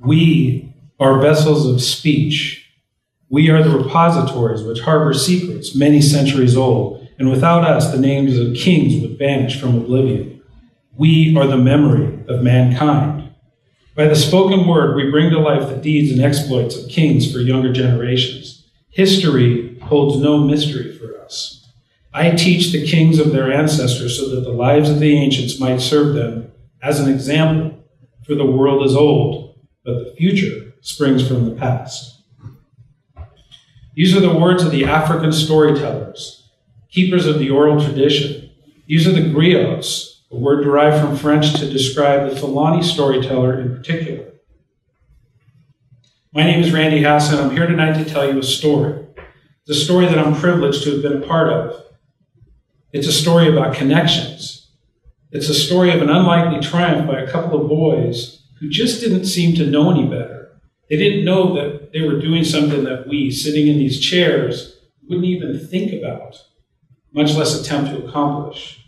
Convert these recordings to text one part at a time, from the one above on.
We are vessels of speech. We are the repositories which harbor secrets many centuries old, and without us the names of kings would vanish from oblivion. We are the memory of mankind. By the spoken word, we bring to life the deeds and exploits of kings for younger generations. History holds no mystery for us. I teach the kings of their ancestors so that the lives of the ancients might serve them as an example, for the world is old, but the future springs from the past. These are the words of the African storytellers, keepers of the oral tradition. These are the griots, a word derived from French to describe the Fulani storyteller in particular. My name is Randy Hasson. I'm here tonight to tell you a story. It's a story that I'm privileged to have been a part of. It's a story about connections. It's a story of an unlikely triumph by a couple of boys who just didn't seem to know any better. They didn't know that they were doing something that we, sitting in these chairs, wouldn't even think about, much less attempt to accomplish.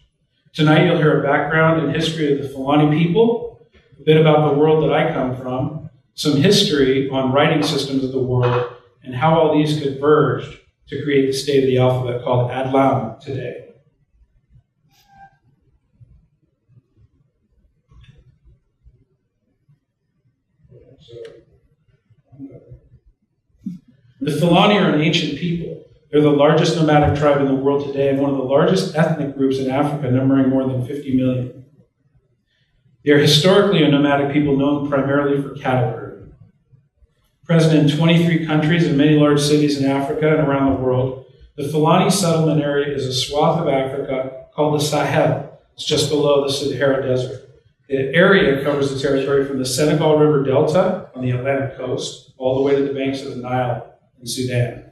Tonight you'll hear a background and history of the Fulani people, a bit about the world that I come from, some history on writing systems of the world, and how all these converged to create the state of the alphabet called ADLaM today. The Fulani are an ancient people. They're the largest nomadic tribe in the world today and one of the largest ethnic groups in Africa, numbering more than 50 million. They are historically a nomadic people known primarily for cattle herding. Present in 23 countries and many large cities in Africa and around the world, the Fulani settlement area is a swath of Africa called the Sahel. It's just below the Sahara Desert. The area covers the territory from the Senegal River Delta on the Atlantic coast all the way to the banks of the Nile in Sudan.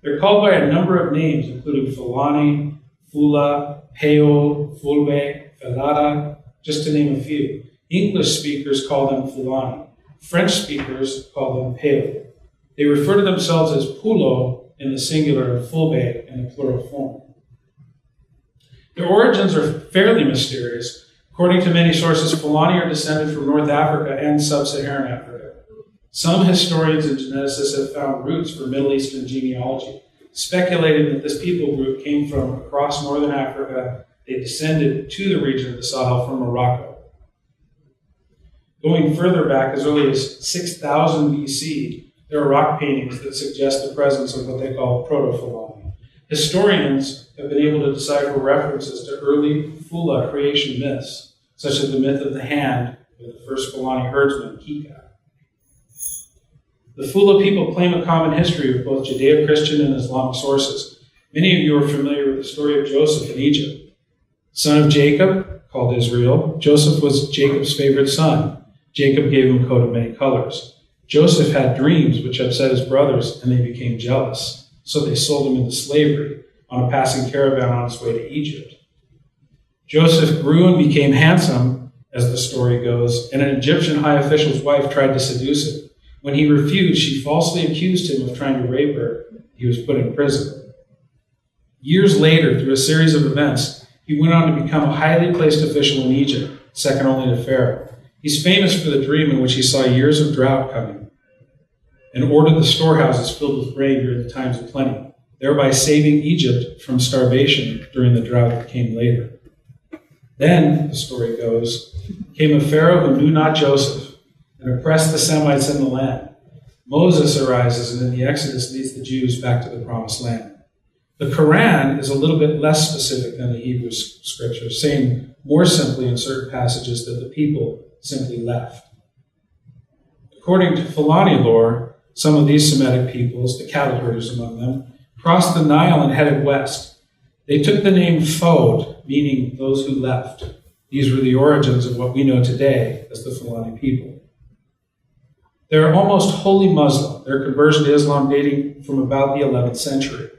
They're called by a number of names, including Fulani, Fula, Peo, Fulbe, Felada, just to name a few. English speakers call them Fulani. French speakers call them Peo. They refer to themselves as Pulo in the singular and Fulbe in the plural form. Their origins are fairly mysterious. According to many sources, Fulani are descended from North Africa and sub-Saharan Africa. Some historians and geneticists have found roots for Middle Eastern genealogy, speculating that this people group came from across northern Africa. They descended to the region of the Sahel from Morocco. Going further back, as early as 6000 BC, there are rock paintings that suggest the presence of what they call Proto-Fulani. Historians have been able to decipher references to early Fula creation myths, such as the myth of the hand with the first Fulani herdsman, Kika. The Fula people claim a common history with both Judeo-Christian and Islamic sources. Many of you are familiar with the story of Joseph in Egypt. Son of Jacob, called Israel, Joseph was Jacob's favorite son. Jacob gave him a coat of many colors. Joseph had dreams which upset his brothers, and they became jealous. So they sold him into slavery on a passing caravan on its way to Egypt. Joseph grew and became handsome, as the story goes, and an Egyptian high official's wife tried to seduce him. When he refused, she falsely accused him of trying to rape her. He was put in prison. Years later, through a series of events, he went on to become a highly placed official in Egypt, second only to Pharaoh. He's famous for the dream in which he saw years of drought coming and ordered the storehouses filled with grain during the times of plenty, thereby saving Egypt from starvation during the drought that came later. Then, the story goes, came a Pharaoh who knew not Joseph and oppressed the Semites in the land. Moses arises and in the Exodus leads the Jews back to the Promised Land. The Quran is a little bit less specific than the Hebrew scriptures, saying more simply in certain passages that the people simply left. According to Fulani lore, some of these Semitic peoples, the cattle herders among them, crossed the Nile and headed west. They took the name Fode, meaning those who left. These were the origins of what we know today as the Fulani people. They're almost wholly Muslim, their conversion to Islam dating from about the 11th century.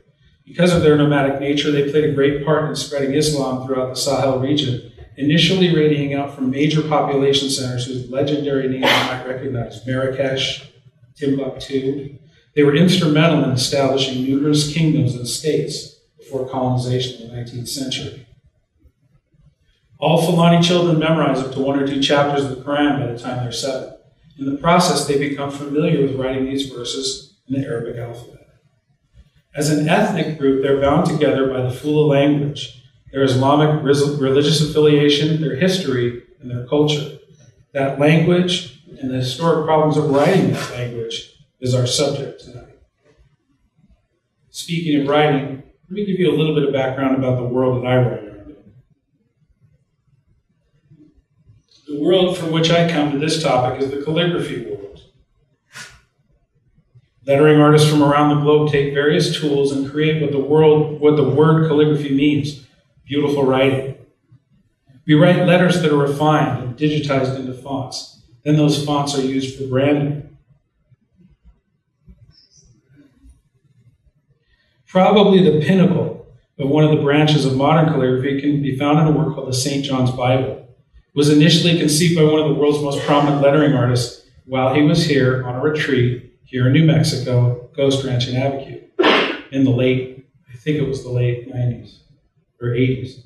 Because of their nomadic nature, they played a great part in spreading Islam throughout the Sahel region, initially radiating out from major population centers whose legendary names you might recognize, Marrakesh, Timbuktu. They were instrumental in establishing numerous kingdoms and states before colonization in the 19th century. All Fulani children memorize up to 1 or 2 chapters of the Quran by the time they're 7. In the process, they become familiar with writing these verses in the Arabic alphabet. As an ethnic group, they're bound together by the Fula language, their Islamic religious affiliation, their history, and their culture. That language and the historic problems of writing that language is our subject tonight. Speaking of writing, let me give you a little bit of background about the world that I write around in. The world from which I come to this topic is the calligraphy world. Lettering artists from around the globe take various tools and create what the word calligraphy means: beautiful writing. We write letters that are refined and digitized into fonts. Then those fonts are used for branding. Probably the pinnacle of one of the branches of modern calligraphy can be found in a work called the St. John's Bible. It was initially conceived by one of the world's most prominent lettering artists while he was here on a retreat here in New Mexico, Ghost Ranch in Abiquiu, in the late 90s or 80s.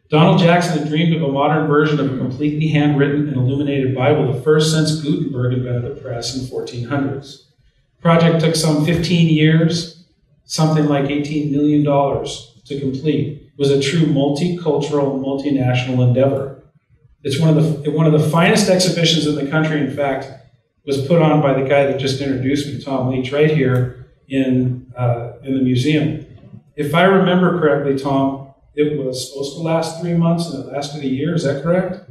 Donald Jackson had dreamed of a modern version of a completely handwritten and illuminated Bible, the first since Gutenberg invented the press in the 1400s. The project took some 15 years, something like $18 million to complete. It was a true multicultural, multinational endeavor. It's one of the finest exhibitions in the country. In fact, was put on by the guy that just introduced me, Tom Leach, right here in the museum. If I remember correctly, Tom, it was supposed to last 3 months and it lasted a year. Is that correct?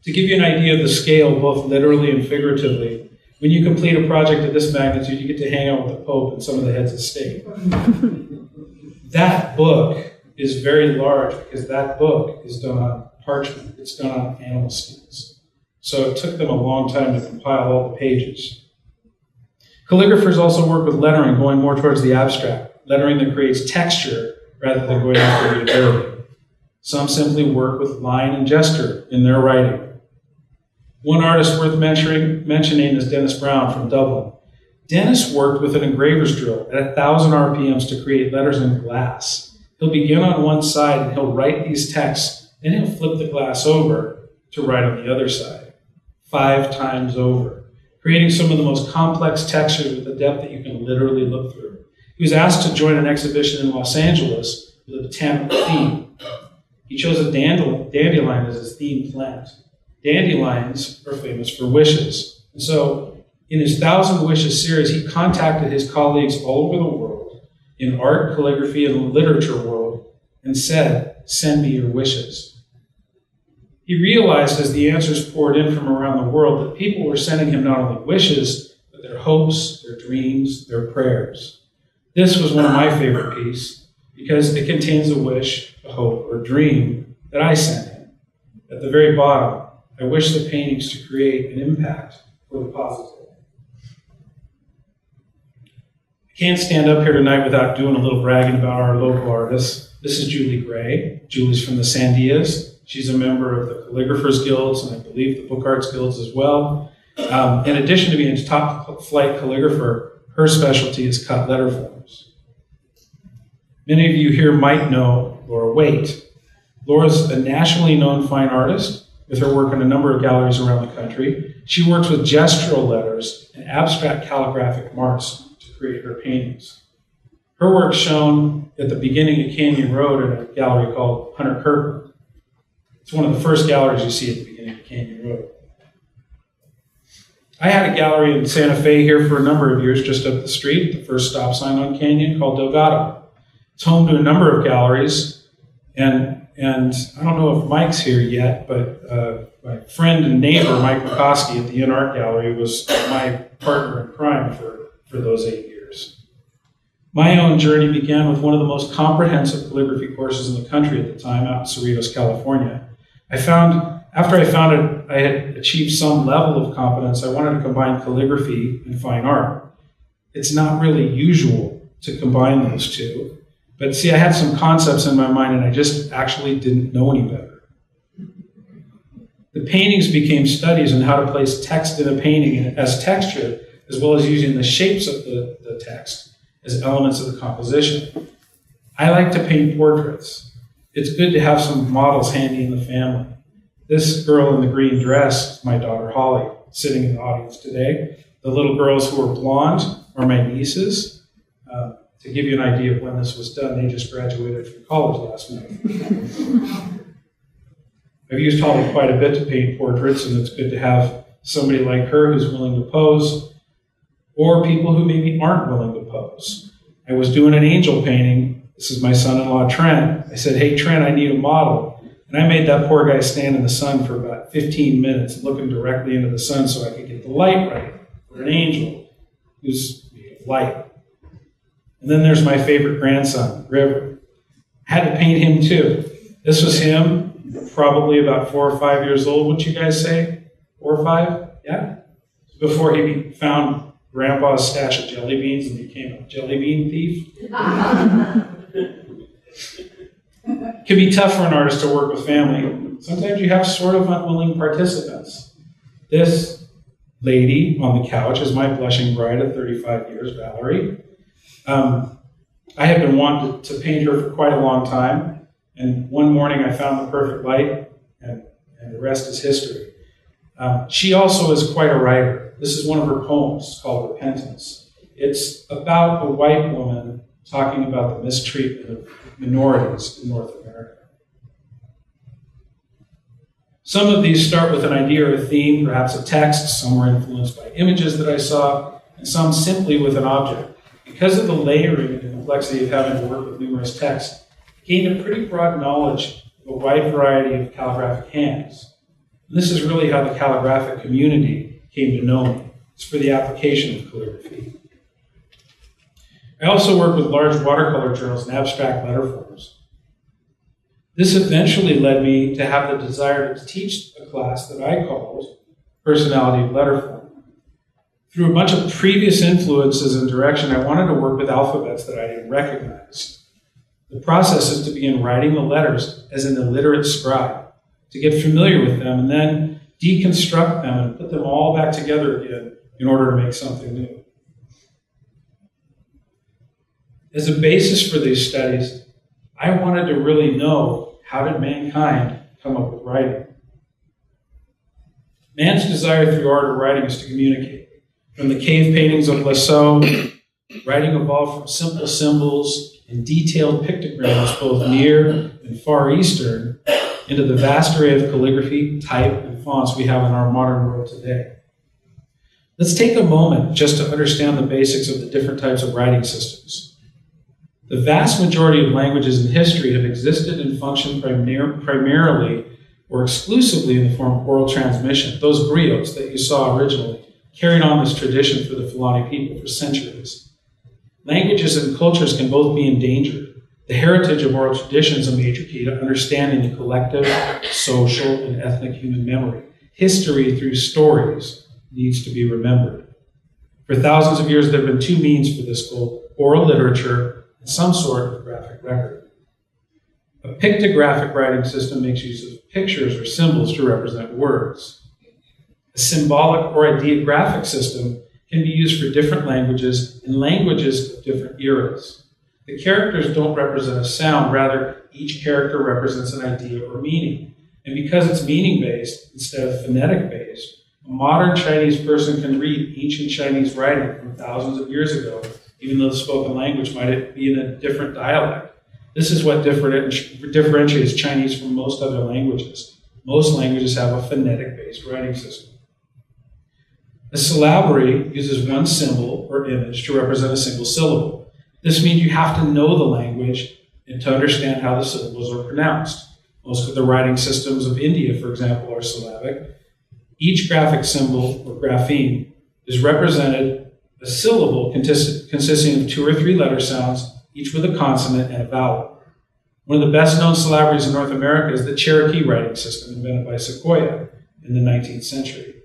To give you an idea of the scale, both literally and figuratively, when you complete a project of this magnitude, you get to hang out with the Pope and some of the heads of state. That book is very large because that book is done on parchment. It's done on animal skins. So it took them a long time to compile all the pages. Calligraphers also work with lettering, going more towards the abstract, lettering that creates texture rather than going after readability. Some simply work with line and gesture in their writing. One artist worth mentioning is Dennis Brown from Dublin. Dennis worked with an engraver's drill at 1,000 RPMs to create letters in glass. He'll begin on one side and he'll write these texts, then he'll flip the glass over to write on the other side, 5 times over, creating some of the most complex textures with a depth that you can literally look through. He was asked to join an exhibition in Los Angeles with a botanical theme. He chose a dandelion as his theme plant. Dandelions are famous for wishes. And so in his 1,000 Wishes series, he contacted his colleagues all over the world in art, calligraphy, and the literature world and said, "Send me your wishes." He realized as the answers poured in from around the world that people were sending him not only wishes, but their hopes, their dreams, their prayers. This was one of my favorite pieces because it contains a wish, a hope, or a dream that I sent him. At the very bottom, I wish the paintings to create an impact for the positive. I can't stand up here tonight without doing a little bragging about our local artists. This is Julie Gray. Julie's from the Sandias. She's a member of the Calligraphers Guilds and I believe the Book Arts Guilds as well. In addition to being a top flight calligrapher, her specialty is cut letter forms. Many of you here might know Laura Waite. Laura's a nationally known fine artist with her work in a number of galleries around the country. She works with gestural letters and abstract calligraphic marks to create her paintings. Her work's shown at the beginning of Canyon Road in a gallery called Hunter Kirkland. It's one of the first galleries you see at the beginning of Canyon Road. I had a gallery in Santa Fe here for a number of years, just up the street, the first stop sign on Canyon, called Delgado. It's home to a number of galleries, and I don't know if Mike's here yet, but my friend and neighbor, Mike McCoskey at the In Art Gallery, was my partner in crime for those 8 years. My own journey began with one of the most comprehensive calligraphy courses in the country at the time, out in Cerritos, California. After I found I had achieved some level of competence, I wanted to combine calligraphy and fine art. It's not really usual to combine those two. But see, I had some concepts in my mind and I just actually didn't know any better. The paintings became studies on how to place text in a painting as texture, as well as using the shapes of the text as elements of the composition. I like to paint portraits. It's good to have some models handy in the family. This girl in the green dress is my daughter Holly, sitting in the audience today. The little girls who are blonde are my nieces. To give you an idea of when this was done, they just graduated from college last night. I've used Holly quite a bit to paint portraits, and it's good to have somebody like her who's willing to pose, or people who maybe aren't willing to pose. I was doing an angel painting. This is my son-in-law, Trent. I said, hey, Trent, I need a model. And I made that poor guy stand in the sun for about 15 minutes, looking directly into the sun so I could get the light right for an angel who's made of light. And then there's my favorite grandson, River. I had to paint him too. This was him, probably about 4 or 5 years old, wouldn't you guys say? 4 or 5? Yeah? Before he found Grandpa's stash of jelly beans and became a jelly bean thief. It can be tough for an artist to work with family. Sometimes you have sort of unwilling participants. This lady on the couch is my blushing bride of 35 years, Valerie. I have been wanting to paint her for quite a long time, and one morning I found the perfect light, and the rest is history. She also is quite a writer. This is one of her poems called Repentance. It's about a white woman talking about the mistreatment of minorities in North America. Some of these start with an idea or a theme, perhaps a text. Some were influenced by images that I saw, and some simply with an object. Because of the layering and complexity of having to work with numerous texts, I gained a pretty broad knowledge of a wide variety of calligraphic hands. And this is really how the calligraphic community came to know me. It's for the application of calligraphy. I also work with large watercolor journals and abstract letter forms. This eventually led me to have the desire to teach a class that I called Personality of Letter Form. Through a bunch of previous influences and direction, I wanted to work with alphabets that I didn't recognize. The process is to begin writing the letters as an illiterate scribe, to get familiar with them, and then deconstruct them and put them all back together again in order to make something new. As a basis for these studies, I wanted to really know, how did mankind come up with writing? Man's desire through art or writing is to communicate. From the cave paintings of Lascaux, writing evolved from simple symbols and detailed pictograms, both near and far eastern, into the vast array of calligraphy, type, and fonts we have in our modern world today. Let's take a moment just to understand the basics of the different types of writing systems. The vast majority of languages in history have existed and functioned primarily or exclusively in the form of oral transmission. Those griots that you saw originally carried on this tradition for the Fulani people for centuries. Languages and cultures can both be endangered. The heritage of oral tradition is a major key to understanding the collective, social, and ethnic human memory. History through stories needs to be remembered. For thousands of years, there have been two means for this goal: oral literature and some sort of graphic record. A pictographic writing system makes use of pictures or symbols to represent words. A symbolic or a diagraphic system can be used for different languages and languages of different eras. The characters don't represent a sound, rather, each character represents an idea or meaning. And because it's meaning-based instead of phonetic-based, a modern Chinese person can read ancient Chinese writing from thousands of years ago, even though the spoken language might be in a different dialect. This is what differentiates Chinese from most other languages. Most languages have a phonetic-based writing system. A syllabary uses one symbol or image to represent a single syllable. This means you have to know the language and to understand how the syllables are pronounced. Most of the writing systems of India, for example, are syllabic. Each graphic symbol, or grapheme, is represented a syllable consisting of 2 or 3 letter sounds, each with a consonant and a vowel. One of the best-known syllabaries in North America is the Cherokee writing system invented by Sequoyah in the 19th century.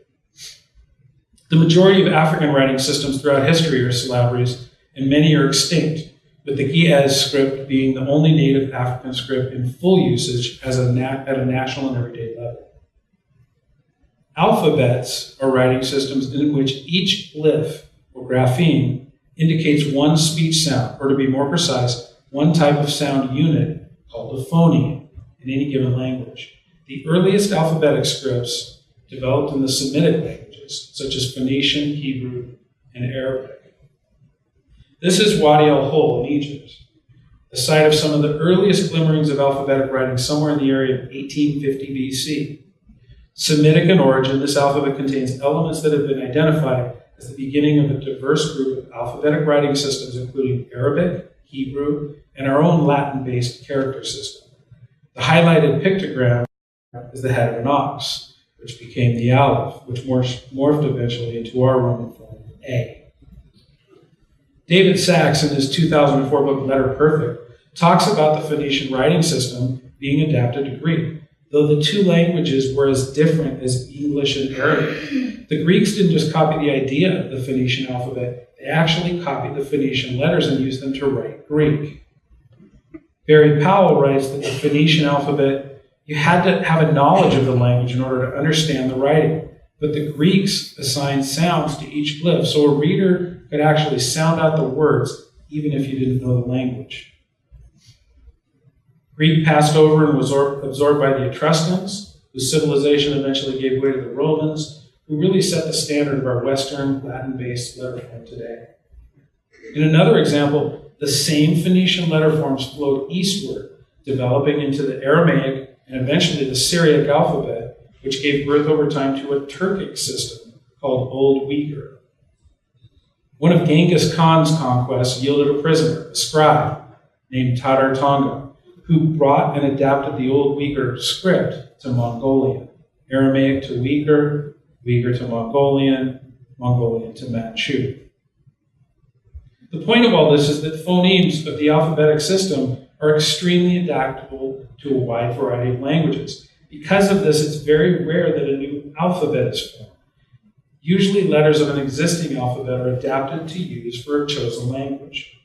The majority of African writing systems throughout history are syllabaries, and many are extinct, with the Gi'ez script being the only native African script in full usage at a national and everyday level. Alphabets are writing systems in which each glyph, or grapheme, indicates one speech sound, or to be more precise, one type of sound unit called a phoneme in any given language. The earliest alphabetic scripts developed in the Semitic languages, such as Phoenician, Hebrew, and Arabic. This is Wadi al-Hol in Egypt, the site of some of the earliest glimmerings of alphabetic writing somewhere in the area of 1850 BC. Semitic in origin, this alphabet contains elements that have been identified as the beginning of a diverse group of alphabetic writing systems, including Arabic, Hebrew, and our own Latin-based character system. The highlighted pictogram is the head of an ox, which became the aleph, which morphed eventually into our Roman form, A. David Sachs, in his 2004 book, Letter Perfect, talks about the Phoenician writing system being adapted to Greek, though the two languages were as different as English and Arabic. The Greeks didn't just copy the idea of the Phoenician alphabet, they actually copied the Phoenician letters and used them to write Greek. Barry Powell writes that the Phoenician alphabet, you had to have a knowledge of the language in order to understand the writing, but the Greeks assigned sounds to each glyph, so a reader could actually sound out the words even if you didn't know the language. Greek passed over and was absorbed by the Etruscans, whose civilization eventually gave way to the Romans, who really set the standard of our Western Latin-based letter form today. In another example, the same Phoenician letter forms flowed eastward, developing into the Aramaic and eventually the Syriac alphabet, which gave birth over time to a Turkic system called Old Uyghur. One of Genghis Khan's conquests yielded a prisoner, a scribe, named Tatar Tonga, who brought and adapted the Old Uyghur script to Mongolian, Aramaic to Uyghur, Uyghur to Mongolian, Mongolian to Manchu. The point of all this is that phonemes of the alphabetic system are extremely adaptable to a wide variety of languages. Because of this, it's very rare that a new alphabet is formed. Usually letters of an existing alphabet are adapted to use for a chosen language.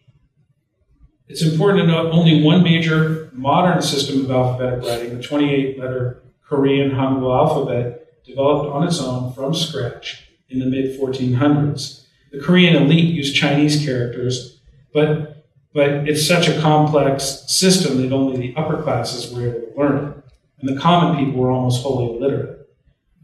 It's important to note only one major modern system of alphabetic writing, the 28-letter Korean Hangul alphabet, developed on its own from scratch in the mid-1400s. The Korean elite used Chinese characters, but it's such a complex system that only the upper classes were able to learn it, and the common people were almost wholly illiterate.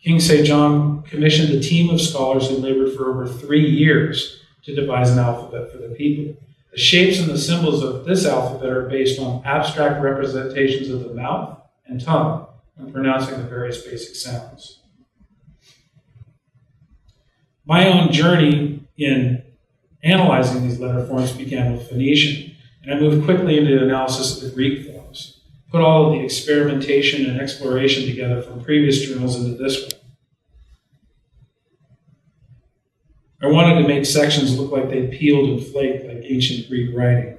King Sejong commissioned a team of scholars who labored for over 3 years to devise an alphabet for the people. The shapes and the symbols of this alphabet are based on abstract representations of the mouth and tongue when pronouncing the various basic sounds. My own journey in analyzing these letter forms began with Phoenician, and I moved quickly into the analysis of the Greek forms, put all of the experimentation and exploration together from previous journals into this one. I wanted to make sections look like they peeled and flaked like ancient Greek writing.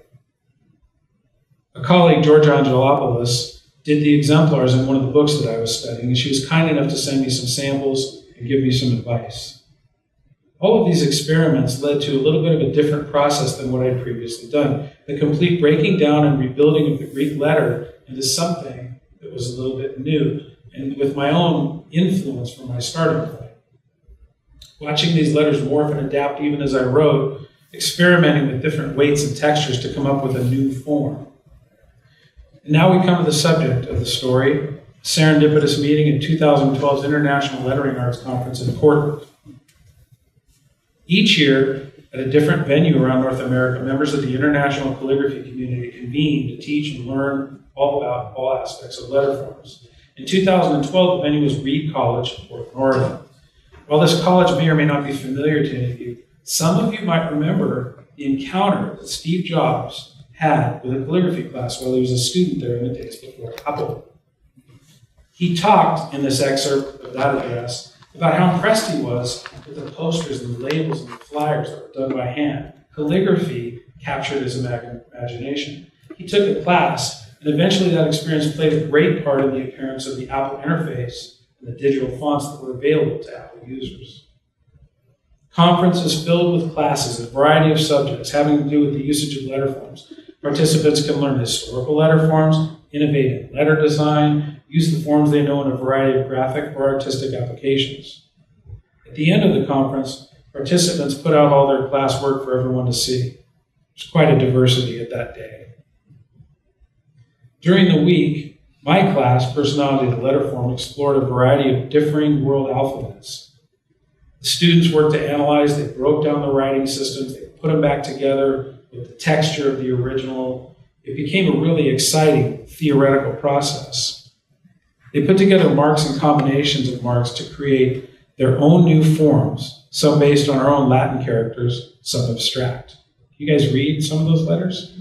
A colleague, Georgia Angelopoulos, did the exemplars in one of the books that I was studying, and she was kind enough to send me some samples and give me some advice. All of these experiments led to a little bit of a different process than what I'd previously done, the complete breaking down and rebuilding of the Greek letter into something that was a little bit new, and with my own influence from my starting point. Watching these letters morph and adapt even as I wrote, experimenting with different weights and textures to come up with a new form. And now we come to the subject of the story, a serendipitous meeting at 2012's International Lettering Arts Conference in Portland. Each year, at a different venue around North America, members of the international calligraphy community convene to teach and learn all about all aspects of letter forms. In 2012, the venue was Reed College in Portland, Oregon. While this college may or may not be familiar to any of you, some of you might remember the encounter that Steve Jobs had with a calligraphy class while he was a student there in the days before Apple. He talked in this excerpt of that address about how impressed he was with the posters and the labels and the flyers that were done by hand. Calligraphy captured his imagination. He took a class, and eventually that experience played a great part in the appearance of the Apple interface and the digital fonts that were available to Apple users. Conference is filled with classes, a variety of subjects having to do with the usage of letter forms. Participants can learn historical letter forms, innovate in letter design, use the forms they know in a variety of graphic or artistic applications. At the end of the conference, participants put out all their class work for everyone to see. There's quite a diversity at that day. During the week, My class, Personality of the Letter Form, explored a variety of differing world alphabets. The students worked to analyze, they broke down the writing systems, they put them back together with the texture of the original. It became a really exciting theoretical process. They put together marks and combinations of marks to create their own new forms, some based on our own Latin characters, some abstract. You guys read some of those letters?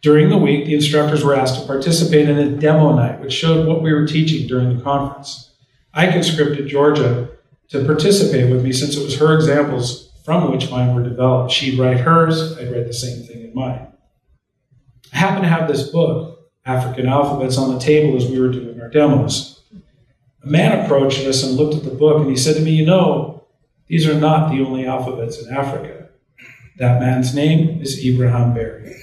During the week, the instructors were asked to participate in a demo night, which showed what we were teaching during the conference. I conscripted Georgia to participate with me since it was her examples from which mine were developed. She'd write hers, I'd write the same thing in mine. I happened to have this book, African Alphabets, on the table as we were doing our demos. A man approached us and looked at the book, and he said to me, "You know, these are not the only alphabets in Africa." That man's name is Ibrahim Barry.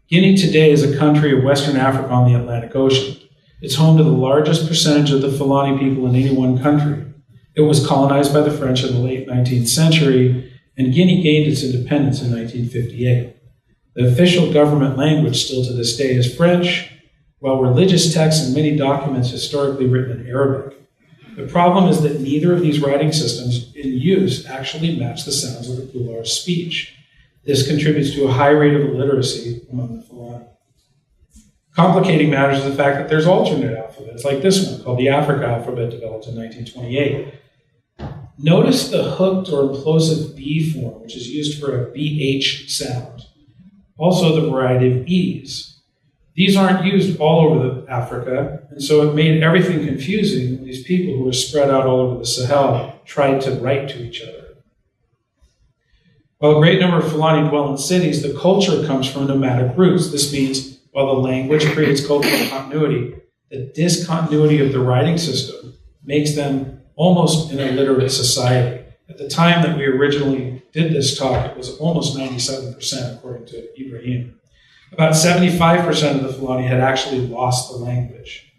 Guinea today is a country of Western Africa on the Atlantic Ocean. It's home to the largest percentage of the Fulani people in any one country. It was colonized by the French in the late 19th century, and Guinea gained its independence in 1958. The official government language still to this day is French, while religious texts and many documents historically written in Arabic. The problem is that neither of these writing systems in use actually match the sounds of the Pulaar speech. This contributes to a high rate of illiteracy among the Fulani. Complicating matters is the fact that there's alternate alphabets, like this one, called the Africa alphabet, developed in 1928. Notice the hooked or implosive B form, which is used for a BH sound. Also the variety of E's. These aren't used all over Africa, and so it made everything confusing when these people who were spread out all over the Sahel tried to write to each other. While a great number of Fulani dwell in cities, the culture comes from nomadic roots. This means while the language creates cultural continuity, the discontinuity of the writing system makes them almost an illiterate society. At the time that we originally did this talk, it was almost 97%, according to Ibrahim. About 75% of the Fulani had actually lost the language.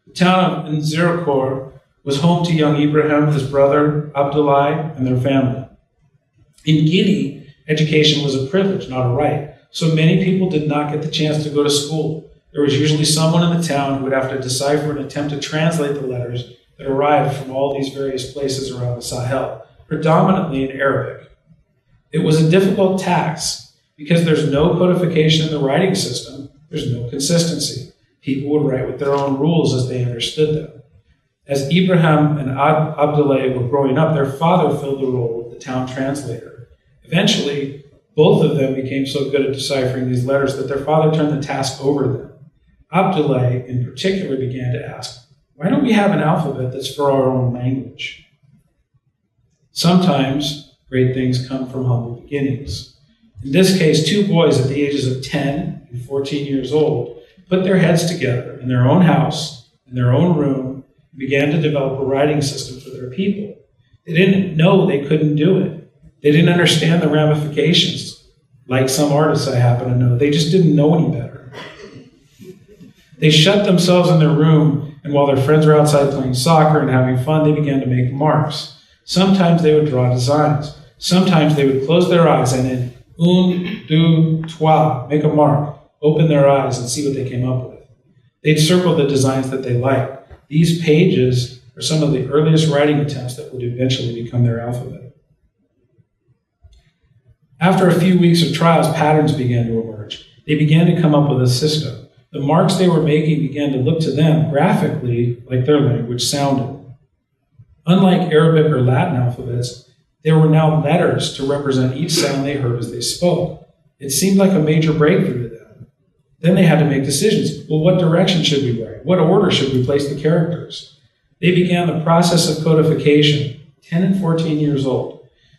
The town of Nzirikor was home to young Ibrahim, his brother, Abdoulaye, and their family. In Guinea, education was a privilege, not a right, so many people did not get the chance to go to school. There was usually someone in the town who would have to decipher and attempt to translate the letters that arrived from all these various places around the Sahel, predominantly in Arabic. It was a difficult task because there's no codification in the writing system, there's no consistency. People would write with their own rules as they understood them. As Ibrahim and Abdoulaye were growing up, their father filled the role of the town translator. Eventually, both of them became so good at deciphering these letters that their father turned the task over to them. Abdoulaye, in particular, began to ask, why don't we have an alphabet that's for our own language? Sometimes, great things come from humble beginnings. In this case, two boys at the ages of 10 and 14 years old put their heads together in their own house, in their own room, and began to develop a writing system for their people. They didn't know they couldn't do it. They didn't understand the ramifications, like some artists I happen to know. They just didn't know any better. They shut themselves in their room, and while their friends were outside playing soccer and having fun, they began to make marks. Sometimes they would draw designs. Sometimes they would close their eyes and in un, deux, trois, make a mark, open their eyes and see what they came up with. They'd circle the designs that they liked. These pages are some of the earliest writing attempts that would eventually become their alphabet. After a few weeks of trials, patterns began to emerge. They began to come up with a system. The marks they were making began to look to them graphically like their language sounded. Unlike Arabic or Latin alphabets, there were now letters to represent each sound they heard as they spoke. It seemed like a major breakthrough to them. Then they had to make decisions. Well, what direction should we write? What order should we place the characters? They began the process of codification, 10 and 14 years old.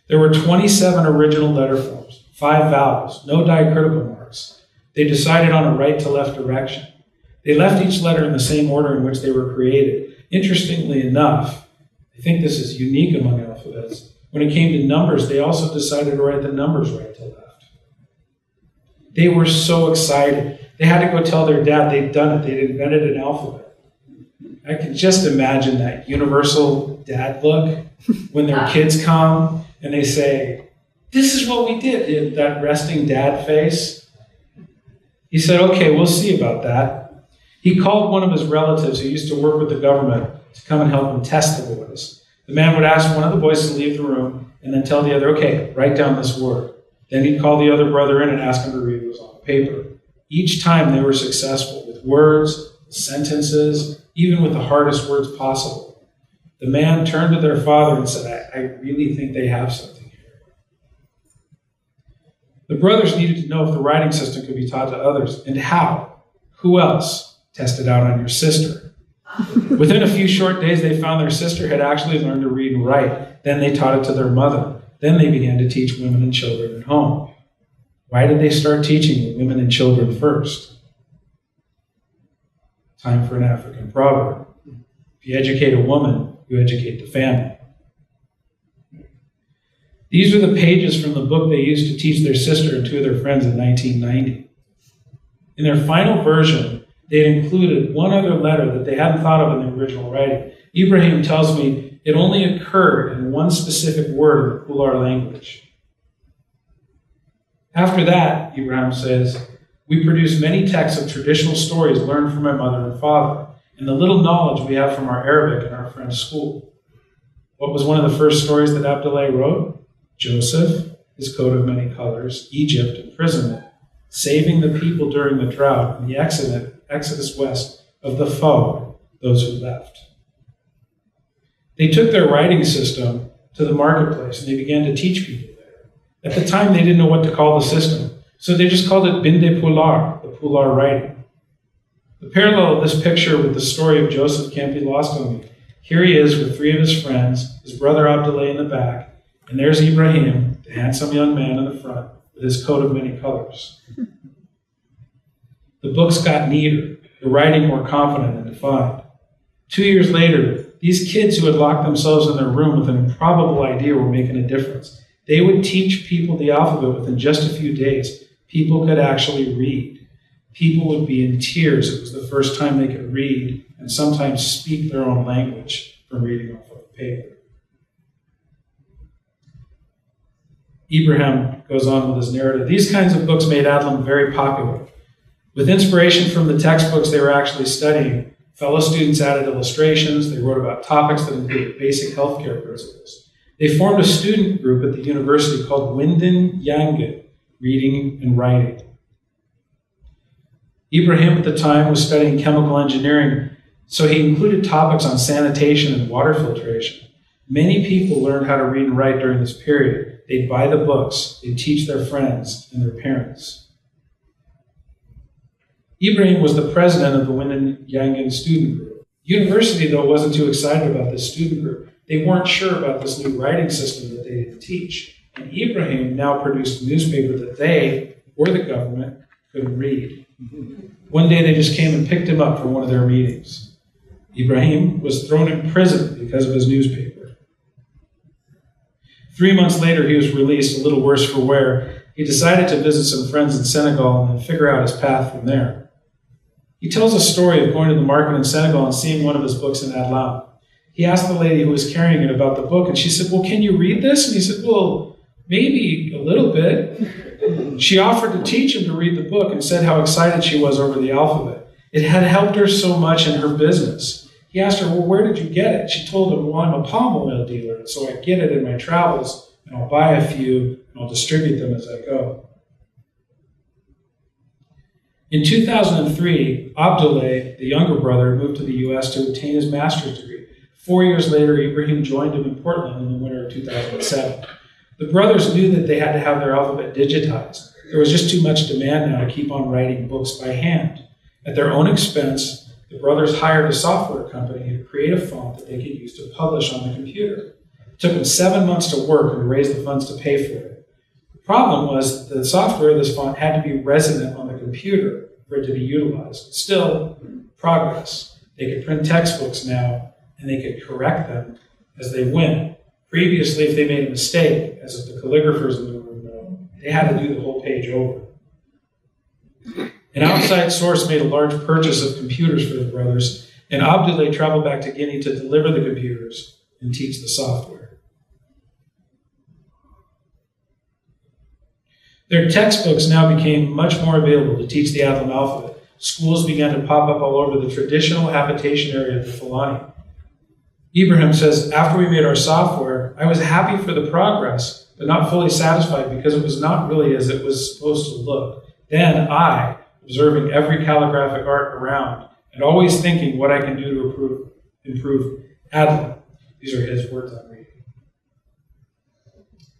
There were 27 original letter forms, 5 vowels, no diacritical marks. They decided on a right to left direction. They left each letter in the same order in which they were created. Interestingly enough, I think this is unique among alphabets. When it came to numbers, they also decided to write the numbers right to left. They were so excited. They had to go tell their dad they'd done it. They'd invented an alphabet. I can just imagine that universal dad look when their kids come and they say, This is what we did. He had that resting dad face. He said, okay, we'll see about that. He called one of his relatives who used to work with the government to come and help him test the boys. The man would ask one of the boys to leave the room and then tell the other, okay, write down this word. Then he'd call the other brother in and ask him to read what was on the paper. Each time they were successful with words, sentences, even with the hardest words possible. The man turned to their father and said, I really think they have something here. The brothers needed to know if the writing system could be taught to others, and how. Who else? Test it out on your sister. Within a few short days, they found their sister had actually learned to read and write. Then they taught it to their mother. Then they began to teach women and children at home. Why did they start teaching women and children first? Time for an African proverb. If you educate a woman, you educate the family. These are the pages from the book they used to teach their sister and two of their friends in 1990. In their final version, they had included one other letter that they hadn't thought of in the original writing. Ibrahim tells me it only occurred in one specific word in the Pular language. After that, Ibrahim says, we produced many texts of traditional stories learned from my mother and father, and the little knowledge we have from our Arabic and our French school. What was one of the first stories that Abdoulaye wrote? Joseph, his coat of many colors, Egypt, imprisonment, saving the people during the drought, and the exodus west of the foe, those who left. They took their writing system to the marketplace, and they began to teach people there. At the time, they didn't know what to call the system, so they just called it Binde Pular, the Pular writing. The parallel of this picture with the story of Joseph can't be lost on me. Here he is with three of his friends, his brother Abdoulaye in the back, and there's Ibrahim, the handsome young man in the front, with his coat of many colors. The books got neater, the writing more confident and defined. 2 years later, these kids who had locked themselves in their room with an improbable idea were making a difference. They would teach people the alphabet within just a few days. People could actually read. People would be in tears. It was the first time they could read and sometimes speak their own language from reading off of the paper. Ibrahim goes on with his narrative. These kinds of books made ADLaM very popular. With inspiration from the textbooks they were actually studying, fellow students added illustrations. They wrote about topics that included basic healthcare principles. They formed a student group at the university called Winden Yangen, Reading and Writing. Ibrahim at the time was studying chemical engineering, so he included topics on sanitation and water filtration. Many people learned how to read and write during this period. They'd buy the books, they'd teach their friends and their parents. Ibrahim was the president of the Winden Yangen student group. The university, though, wasn't too excited about this student group. They weren't sure about this new writing system that they didn't teach. And Ibrahim now produced a newspaper that they, or the government, couldn't read. One day they just came and picked him up for one of their meetings. Ibrahim was thrown in prison because of his newspaper. 3 months later, he was released, a little worse for wear. He decided to visit some friends in Senegal and then figure out his path from there. He tells a story of going to the market in Senegal and seeing one of his books in ADLaM. He asked the lady who was carrying it about the book, and she said, well, can you read this? And he said, well, maybe a little bit. She offered to teach him to read the book and said how excited she was over the alphabet. It had helped her so much in her business. He asked her, well, where did you get it? She told him, well, I'm a palm oil dealer, so I get it in my travels, and I'll buy a few, and I'll distribute them as I go. In 2003, Abdoulaye, the younger brother, moved to the U.S. to obtain his master's degree. 4 years later, Ibrahim joined him in Portland in the winter of 2007. The brothers knew that they had to have their alphabet digitized. There was just too much demand now to keep on writing books by hand. At their own expense, the brothers hired a software company to create a font that they could use to publish on the computer. It took them 7 months to work and to raise the funds to pay for it. The problem was that the software of this font had to be resident on the computer for it to be utilized. Still, progress. They could print textbooks now, and they could correct them as they went. Previously, if they made a mistake, as the calligraphers in the room know, they had to do the whole page over. An outside source made a large purchase of computers for the brothers, and Abdoulaye traveled back to Guinea to deliver the computers and teach the software. Their textbooks now became much more available to teach the ADLaM alphabet. Schools began to pop up all over the traditional habitation area of the Fulani. Ibrahim says, after we made our software, I was happy for the progress, but not fully satisfied because it was not really as it was supposed to look. Then I, observing every calligraphic art around, and always thinking what I can do to improve ADLaM. These are his words I'm reading.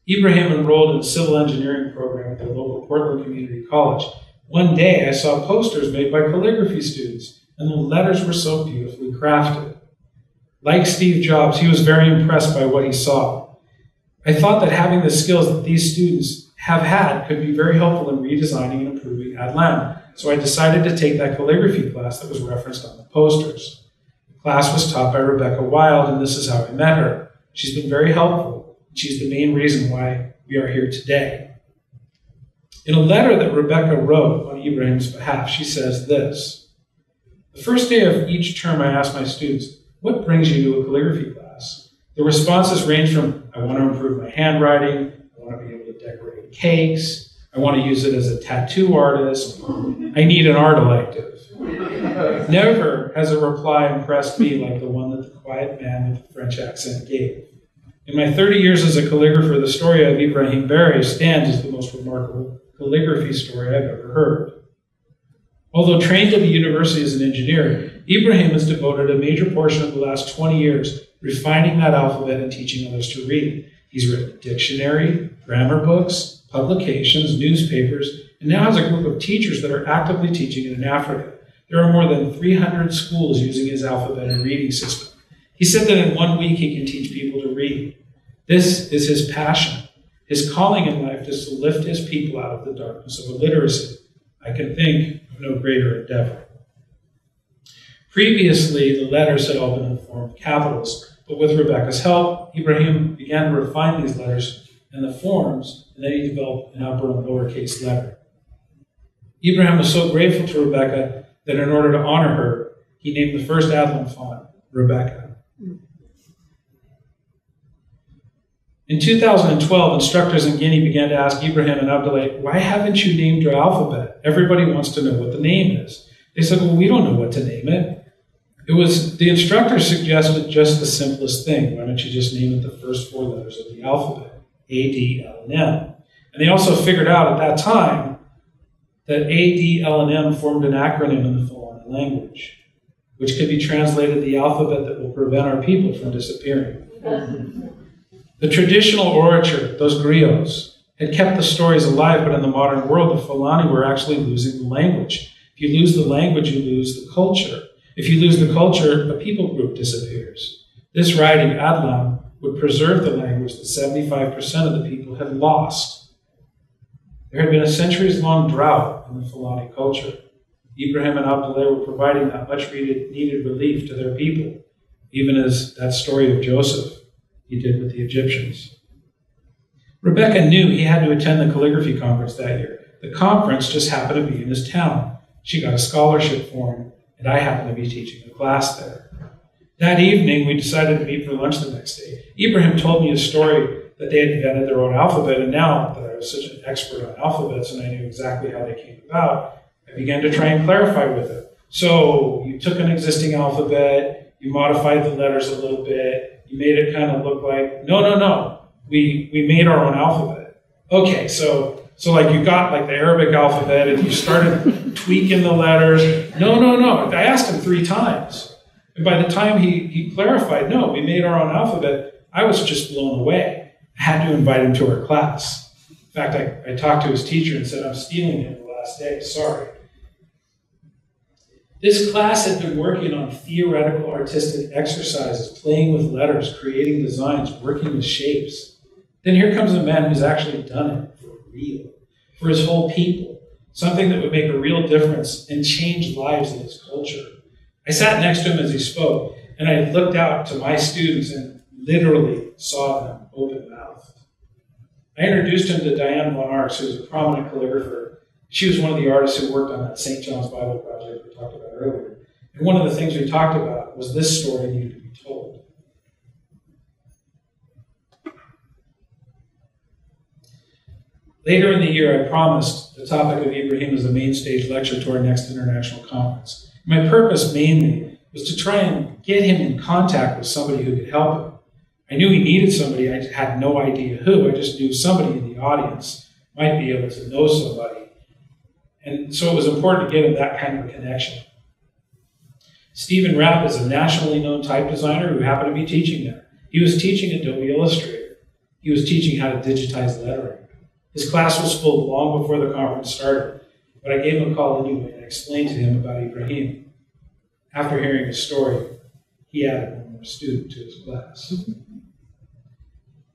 Ibrahim enrolled in the civil engineering program at the local Portland Community College. One day I saw posters made by calligraphy students, and the letters were so beautifully crafted. Like Steve Jobs, he was very impressed by what he saw. I thought that having the skills that these students have had could be very helpful in redesigning and improving ADLaM, so I decided to take that calligraphy class that was referenced on the posters. The class was taught by Rebecca Wild, and this is how I met her. She's been very helpful, and she's the main reason why we are here today. In a letter that Rebecca wrote on Ibrahim's behalf, she says this: the first day of each term I ask my students, what brings you to a calligraphy class? The responses range from, I want to improve my handwriting, I want to be able to decorate cakes, I want to use it as a tattoo artist, I need an art elective. Never has a reply impressed me like the one that the quiet man with the French accent gave. In my 30 years as a calligrapher, the story of Ibrahim Barry stands as the most remarkable calligraphy story I've ever heard. Although trained at the university as an engineer, Ibrahim has devoted a major portion of the last 20 years refining that alphabet and teaching others to read. He's written a dictionary, grammar books, publications, newspapers, and now has a group of teachers that are actively teaching it in Africa. There are more than 300 schools using his alphabet and reading system. He said that in 1 week he can teach people to read. This is his passion. His calling in life is to lift his people out of the darkness of illiteracy. I can think of no greater endeavor. Previously, the letters had all been in the form of capitals, but with Rebecca's help, Ibrahim began to refine these letters and the forms, and then he developed an upper and lowercase letter. Ibrahim was so grateful to Rebecca that in order to honor her, he named the first ADLaM font Rebecca. In 2012, instructors in Guinea began to ask Ibrahim and Abdoulaye, why haven't you named your alphabet? Everybody wants to know what the name is. They said, well, we don't know what to name it. The instructors suggested just the simplest thing. Why don't you just name it the first 4 letters of the alphabet, ADLaM. And they also figured out at that time that ADLaM formed an acronym in the Fulani language, which could be translated the alphabet that will prevent our people from disappearing. The traditional orature, those griots, had kept the stories alive, but in the modern world, the Fulani were actually losing the language. If you lose the language, you lose the culture. If you lose the culture, a people group disappears. This writing, ADLaM, would preserve the language that 75% of the people had lost. There had been a centuries-long drought in the Fulani culture. Ibrahim and Abdoulaye were providing that much-needed relief to their people, even as that story of Joseph he did with the Egyptians. Rebecca knew he had to attend the calligraphy conference that year. The conference just happened to be in his town. She got a scholarship for him, and I happened to be teaching a class there. That evening, we decided to meet for lunch the next day. Ibrahim told me a story that they had invented their own alphabet, and now that I was such an expert on alphabets and I knew exactly how they came about, I began to try and clarify with him. So you took an existing alphabet, you modified the letters a little bit, you made it kind of look like, no. We made our own alphabet. Okay, so like you got like the Arabic alphabet and you started tweaking the letters. No. I asked him 3 times. And by the time he clarified, no, we made our own alphabet, I was just blown away. I had to invite him to our class. In fact, I talked to his teacher and said, I'm stealing him the last day, sorry. This class had been working on theoretical artistic exercises, playing with letters, creating designs, working with shapes. Then here comes a man who's actually done it for real, for his whole people, something that would make a real difference and change lives in his culture. I sat next to him as he spoke, and I looked out to my students and literally saw them open-mouthed. I introduced him to Diane Von Arx, who was a prominent calligrapher. She was one of the artists who worked on that St. John's Bible project we talked about earlier. And one of the things we talked about was this story needed to be told. Later in the year, I promised the topic of Ibrahim as the main stage lecture to our next international conference. My purpose mainly was to try and get him in contact with somebody who could help him. I knew he needed somebody. I had no idea who. I just knew somebody in the audience might be able to know somebody. And so it was important to get him that kind of a connection. Stephen Rapp is a nationally known type designer who happened to be teaching there. He was teaching Adobe Illustrator. He was teaching how to digitize lettering. His class was full long before the conference started, but I gave him a call anyway and explained to him about Ibrahim. After hearing his story, he added one more student to his class.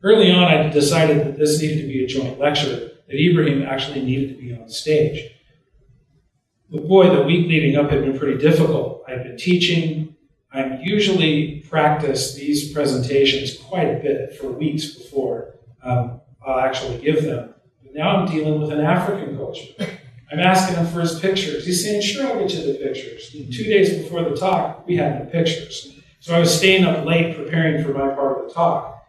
Early on, I decided that this needed to be a joint lecture, that Ibrahim actually needed to be on stage. But boy, the week leading up had been pretty difficult. I'd been teaching. I usually practice these presentations quite a bit for weeks before I'll actually give them. But now I'm dealing with an African culture. I'm asking him for his pictures. He's saying, sure, I'll get you the pictures. And 2 days before the talk, we had the pictures. So I was staying up late preparing for my part of the talk.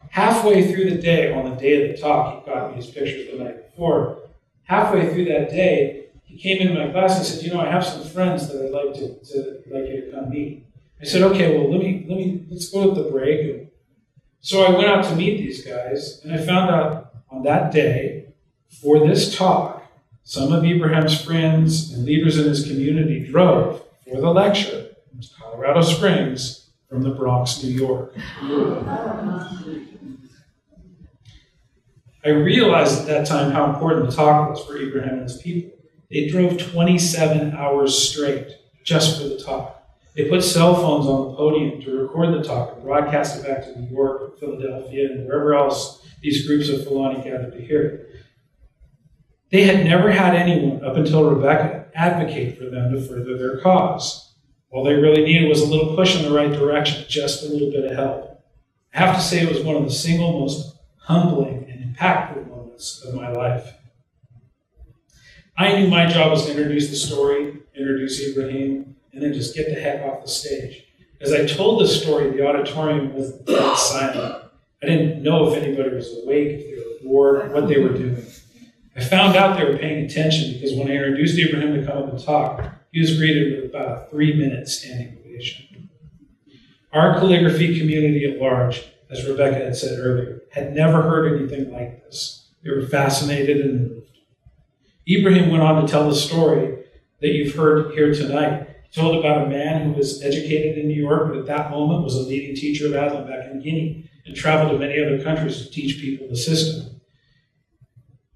Halfway through the day, on the day of the talk, he got me his pictures the night before. Halfway through that day, he came into my class and said, I have some friends that I'd like you to come meet. I said, okay, well, let's go to the break. So I went out to meet these guys, and I found out on that day, for this talk, some of Ibrahim's friends and leaders in his community drove for the lecture to Colorado Springs from the Bronx, New York. I realized at that time how important the talk was for Ibrahim and his people. They drove 27 hours straight just for the talk. They put cell phones on the podium to record the talk and broadcast it back to New York, Philadelphia, and wherever else these groups of Fulani gathered to hear it. They had never had anyone, up until Rebecca, advocate for them to further their cause. All they really needed was a little push in the right direction, just a little bit of help. I have to say it was one of the single most humbling and impactful moments of my life. I knew my job was to introduce the story, introduce Ibrahim, and then just get the heck off the stage. As I told the story, the auditorium was dead silent. I didn't know if anybody was awake, if they were bored, what they were doing. I found out they were paying attention because when I introduced Ibrahim to come up and talk, he was greeted with about a 3-minute standing ovation. Our calligraphy community at large, as Rebecca had said earlier, had never heard anything like this. They were fascinated and moved. Ibrahim went on to tell the story that you've heard here tonight. He told about a man who was educated in New York, but at that moment was a leading teacher of ADLaM back in Guinea and traveled to many other countries to teach people the system.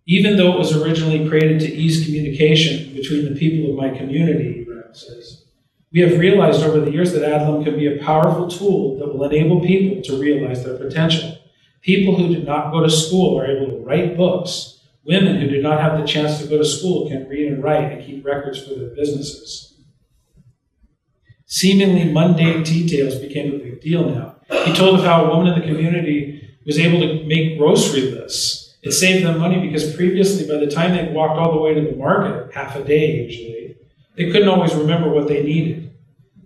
Even though it was originally created to ease communication between the people of my community, Ibrahim says, we have realized over the years that ADLaM can be a powerful tool that will enable people to realize their potential. People who did not go to school are able to write books. Women who did not have the chance to go to school can read and write and keep records for their businesses. Seemingly mundane details became a big deal now. He told of how a woman in the community was able to make grocery lists. It saved them money because previously, by the time they walked all the way to the market, half a day usually, they couldn't always remember what they needed.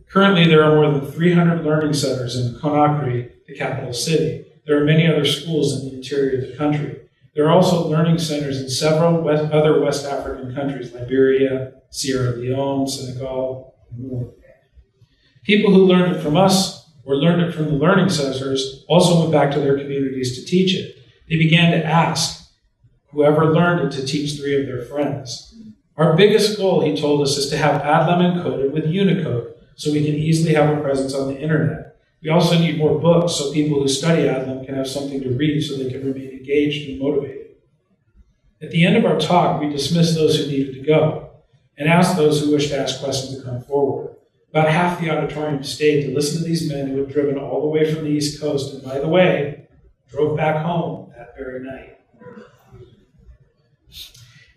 Currently, there are more than 300 learning centers in Conakry, the capital city. There are many other schools in the interior of the country. There are also learning centers in several other West African countries, Liberia, Sierra Leone, Senegal, and more. People who learned it from us or learned it from the learning centers also went back to their communities to teach it. They began to ask whoever learned it to teach 3 of their friends. Our biggest goal, he told us, is to have ADLaM encoded with Unicode so we can easily have a presence on the internet. We also need more books so people who study ADLaM can have something to read so they can remain engaged and motivated. At the end of our talk, we dismissed those who needed to go and asked those who wished to ask questions to come forward. About half the auditorium stayed to listen to these men who had driven all the way from the East Coast and, by the way, drove back home that very night.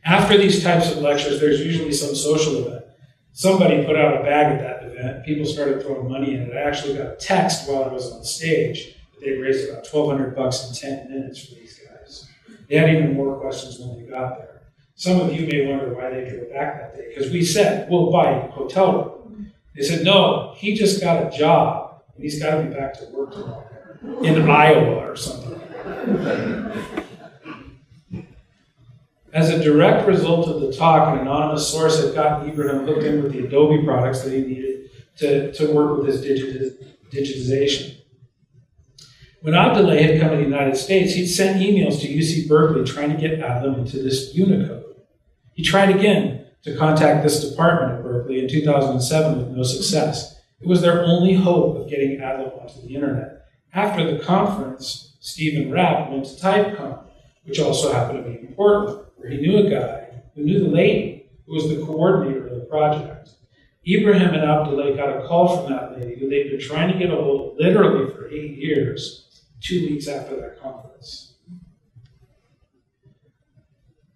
After these types of lectures, there's usually some social event. Somebody put out a bag at that event. People started throwing money in it. I actually got a text while I was on stage that they raised about $1,200 in 10 minutes for these guys. They had even more questions when they got there. Some of you may wonder why they drove back that day, because we said, we'll buy a hotel room. They said, no, he just got a job, and he's got to be back to work tomorrow in Iowa or something. As a direct result of the talk, an anonymous source had gotten Ibrahim hooked in with the Adobe products that he needed to work with his digitization. When Abdoulaye had come to the United States, he'd sent emails to UC Berkeley trying to get ADLaM into this Unicode. He tried again to contact this department at Berkeley in 2007 with no success. It was their only hope of getting ADLaM onto the internet. After the conference, Stephen Rapp went to TypeCon, which also happened to be in Portland, where he knew a guy who knew the lady who was the coordinator of the project. Ibrahim and Abdoulaye got a call from that lady who they'd been trying to get a hold of literally for 8 years, 2 weeks after that conference.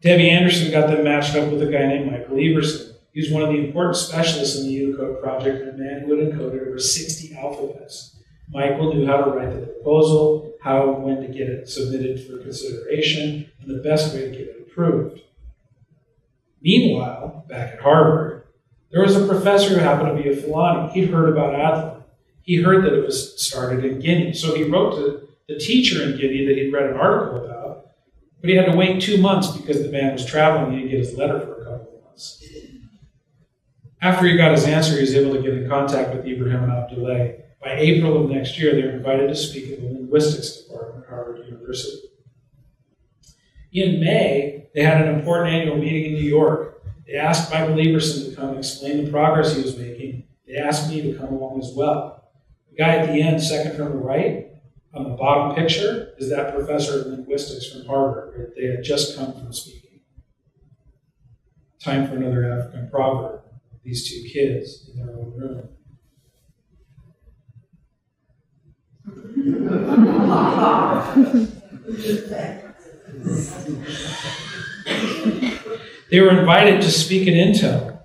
Debbie Anderson got them matched up with a guy named Michael Everson. He was one of the important specialists in the Unicode project and a man who had encoded over 60 alphabets. Michael knew how to write the proposal, how and when to get it submitted for consideration, and the best way to get it approved. Meanwhile, back at Harvard, there was a professor who happened to be a Fulani. He'd heard about ADLaM. He heard that it was started in Guinea, so he wrote to the teacher in Guinea that he'd read an article about, but he had to wait 2 months because the man was traveling and he didn't get his letter for a couple of months. After he got his answer, he was able to get in contact with Ibrahim and Abdoulaye. By April of next year, they were invited to speak at the linguistics department at Harvard University. In May, they had an important annual meeting in New York. They asked Michael Everson to come and explain the progress he was making. They asked me to come along as well. The guy at the end, second from the right, on the bottom picture, is that professor of linguistics from Harvard. They had just come from speaking. Time for another African proverb. These two kids in their own room. They were invited to speak at Intel.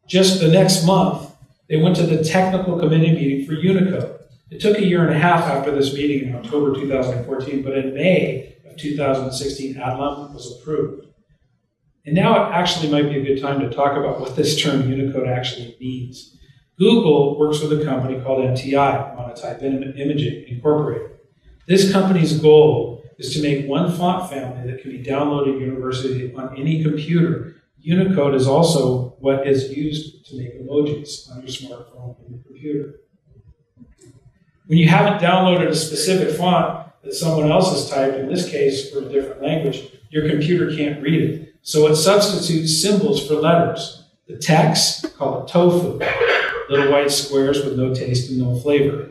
Just the next month, they went to the technical committee meeting for Unicode. It took 1.5 years after this meeting in October 2014, but in May of 2016, ADLaM was approved. And now it actually might be a good time to talk about what this term Unicode actually means. Google works with a company called MTI, Monotype Imaging Incorporated. This company's goal is to make one font family that can be downloaded universally on any computer. Unicode is also what is used to make emojis on your smartphone and your computer. When you haven't downloaded a specific font that someone else has typed, in this case for a different language, your computer can't read it. So it substitutes symbols for letters. The text, call it tofu, little white squares with no taste and no flavor.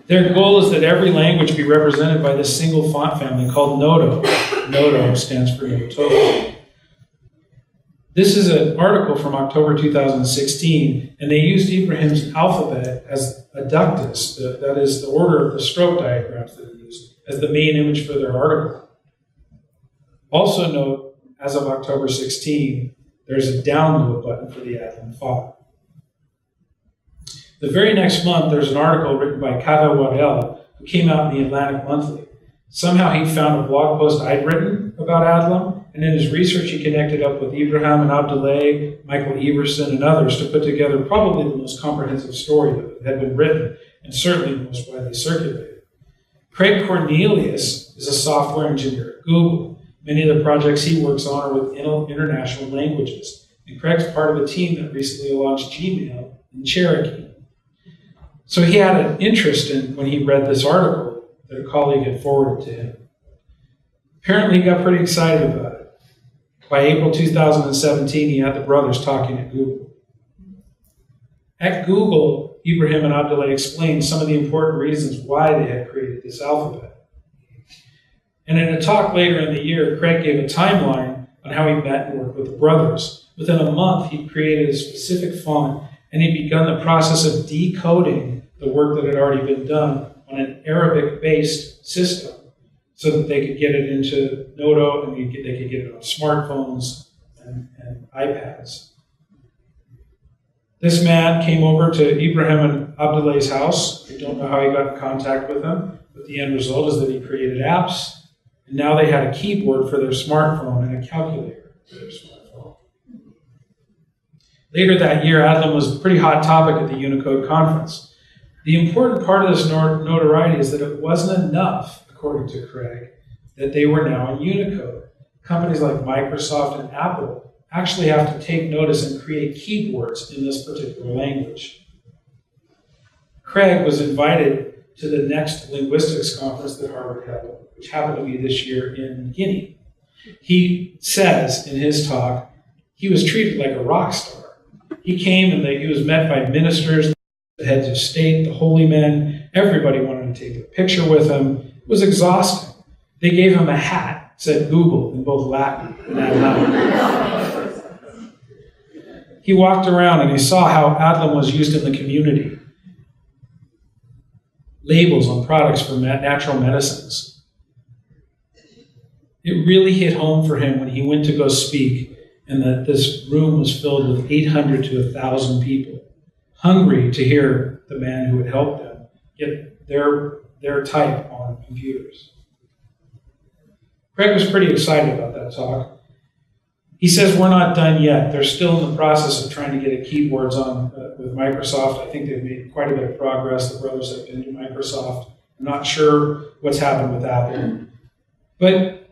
Their goal is that every language be represented by this single font family called Nodo. Nodo stands for no tofu. This is an article from October 2016, and they used Ibrahim's alphabet as a ductus, that is the order of the stroke diagrams that they used, as the main image for their article. Also note, as of October 16, there's a download button for the ADLaM font. The very next month, there's an article written by Kaveh Wadel, who came out in the Atlantic Monthly. Somehow he found a blog post I'd written about ADLaM, and in his research he connected up with Ibrahim and Abdoulaye, Michael Everson, and others to put together probably the most comprehensive story that had been written, and certainly the most widely circulated. Craig Cornelius is a software engineer at Google. Many of the projects he works on are with international languages, and Craig's part of a team that recently launched Gmail in Cherokee. So he had an interest in when he read this article that a colleague had forwarded to him. Apparently he got pretty excited about it. By April 2017, he had the brothers talking at Google. At Google, Ibrahim and Abdoulaye explained some of the important reasons why they had created this alphabet. And in a talk later in the year, Craig gave a timeline on how he met and worked with the brothers. Within a month, he'd created a specific font, and he'd begun the process of decoding the work that had already been done on an Arabic-based system so that they could get it into Nodo and they could get it on smartphones and iPads. This man came over to Ibrahim and Abdoulaye's house. I don't know how he got in contact with them, but the end result is that he created apps. And now they had a keyboard for their smartphone and a calculator for their smartphone. Later that year, ADLaM was a pretty hot topic at the Unicode conference. The important part of this notoriety is that it wasn't enough, according to Craig, that they were now in Unicode. Companies like Microsoft and Apple actually have to take notice and create keyboards in this particular language. Craig was invited to the next linguistics conference that Harvard held, which happened to be this year in Guinea. He says in his talk, he was treated like a rock star. He came and he was met by ministers, the heads of state, the holy men. Everybody wanted to take a picture with him. It was exhausting. They gave him a hat, said Google in both Latin and ADLaM. He walked around and he saw how ADLaM was used in the community. Labels on products for natural medicines. It really hit home for him when he went to go speak, and that this room was filled with 800 to 1,000 people, hungry to hear the man who had helped them get their type on computers. Craig was pretty excited about that talk. He says we're not done yet. They're still in the process of trying to get keyboards on with Microsoft. I think they've made quite a bit of progress. The brothers have been to Microsoft. I'm not sure what's happened with Apple. But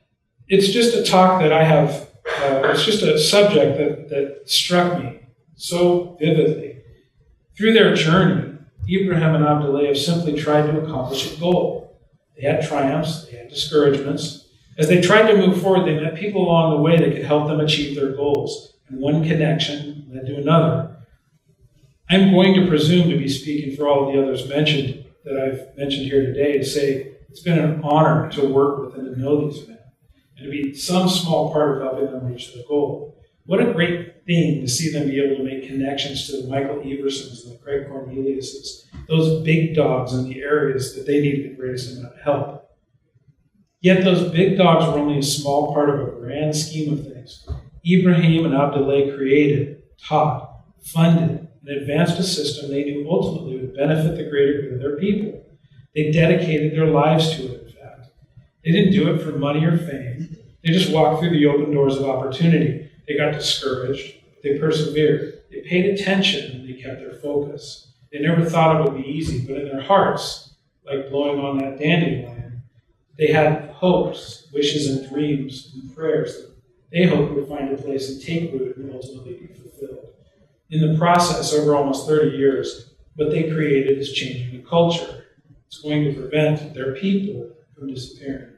it's just a talk that I have, it's just a subject that struck me so vividly. Through their journey, Ibrahim and Abdoulaye have simply tried to accomplish a goal. They had triumphs, they had discouragements. As they tried to move forward, they met people along the way that could help them achieve their goals. And one connection led to another. I'm going to presume to be speaking for all of the others that I've mentioned here today to say it's been an honor to work with and to know these men, and to be some small part of helping them reach their goal. What a great thing to see them be able to make connections to the Michael Eversons and the Craig Corneliuses, those big dogs in the areas that they needed the greatest amount of help. Yet those big dogs were only a small part of a grand scheme of things. Ibrahim and Abdoulaye created, taught, funded, and advanced a system they knew ultimately would benefit the greater good of their people. They dedicated their lives to it, in fact. They didn't do it for money or fame. They just walked through the open doors of opportunity. They got discouraged. They persevered. They paid attention, and they kept their focus. They never thought it would be easy, but in their hearts, like blowing on that dandelion, they had hopes, wishes, and dreams and prayers that they hoped would find a place and take root and ultimately be fulfilled. In the process, over almost 30 years, what they created is changing the culture. It's going to prevent their people from disappearing.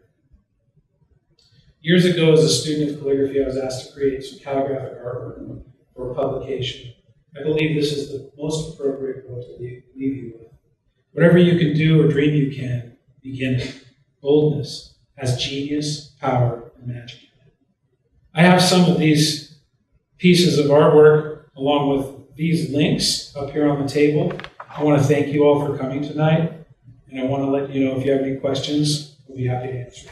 Years ago, as a student of calligraphy, I was asked to create some calligraphic artwork for publication. I believe this is the most appropriate quote to leave you with. Whatever you can do or dream you can, begin it. Boldness has genius, power, and magic in it. I have some of these pieces of artwork along with these links up here on the table. I want to thank you all for coming tonight, and I want to let you know if you have any questions, we'll be happy to answer.